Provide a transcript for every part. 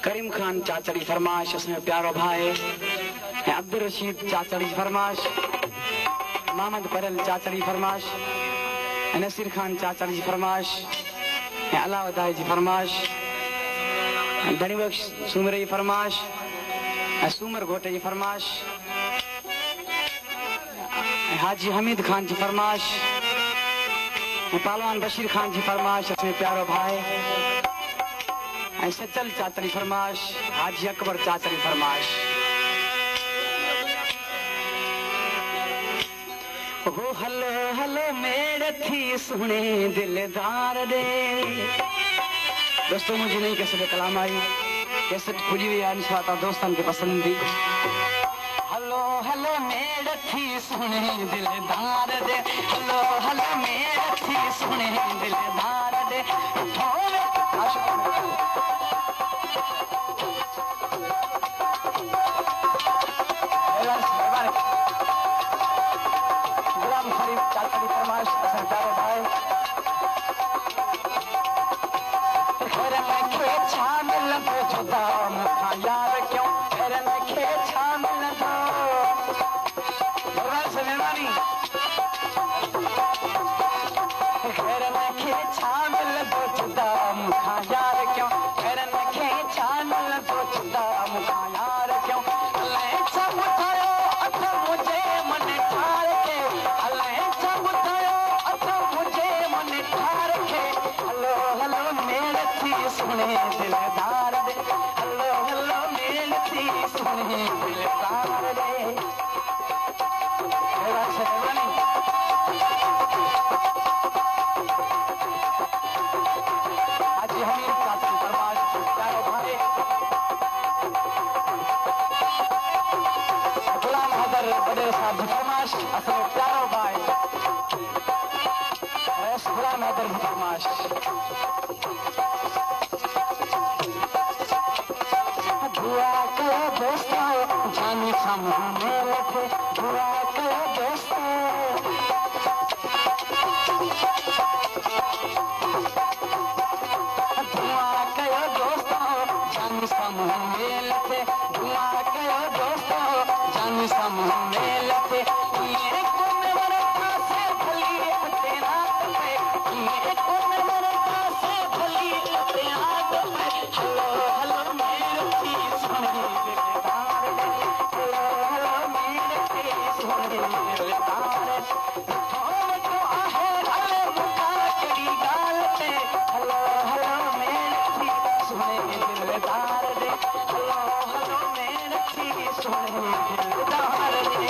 करीम खान चाचड़ी फरमाश, उसमें प्यारो भाई अब्दुल रशीद चाचड़ी फरमाश, मोहम्मद परल चाचड़ी फरमाश, नसीर खान चाचड़ी फरमाश, अलावदाई जी फरमाश, धनीबख्श सूमरे फरमाश, सूमर घोटे जी फरमाश, हाजी हमीद खान जी फरमाश, पहलवान बशीर खान जी फरमाश, उसमें प्यारो भाई सचल चाचड़ी फरमाश, हाजी अकबर चाचड़ी फरमाश। हो हलो हलो मेरे थी सुने दिलदार दे। दोस्तों मुझे नहीं कैसे कलाम आई, कैसे खुली हुई इंशाअल्लाह दोस्तों के पसंद थी। हलो हलो मेरे थी सुने दिलदार दे, हलो हलो मेरे थी सुने दिलदार दे। दिलदार दे, हलो हलो मेल थी सुने दिलदार दे। हाजी हमीद चाचड़ी फरमाश, प्यारो भाई गुलाम हैदर बड़े साहब फरमाश, असर प्यारो भाई गुलाम हैदर फरमाश। दुआ करो दोस्तों जानी सामने रखे, दुआ करो दोस्तों दुआ करो दोस्तों जानी सामने रखे, दुआ करो दोस्तों जानी सामने रखे। ये कौन मरता से भली तेरा पे, ये कौन मरता से भली तेरा पे। हलो हलो मेरे थी सुने दिलदार दे, हलो हलो मेरे थी सुने दिलदार दे। तो आहे हले मुका कड़ी गाल पे, हलो हलो मेरे थी सुने दिलदार दे, हलो हलो मेरे थी सुने दिलदार दे।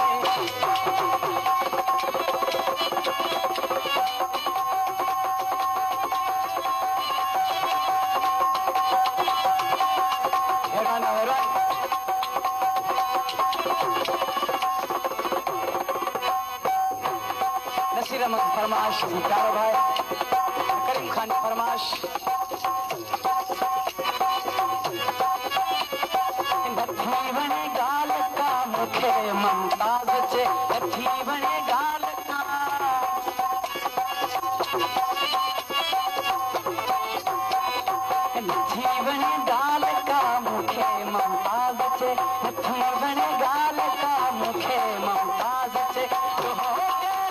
नसीर अहमद फरमाश, प्यारो भाई करीम खान फरमाश। थी बने गाल का मुखे मुमताज चे, थी बने गाल का थी बने गाल का मुखे मुमताज चे, थी बने गाल का मुखे मुमताज चे। जो हो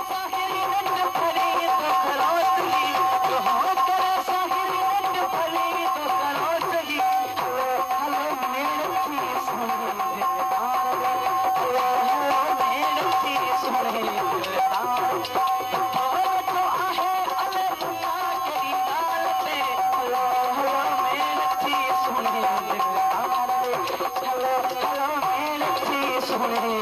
साहिरी रंग भरी तो करो सही, जो हो करे साहिरी रंग भरी तो करो सही। हलो हलो मेरे थी सुने दिलदार दे, हलो हलो मेरे थी सुने दिलदार दे। तो आहे अले मुका करी गाल पे, हलो हलो मेरे थी सुने दिलदार दे, हलो हलो मेरे थी सुने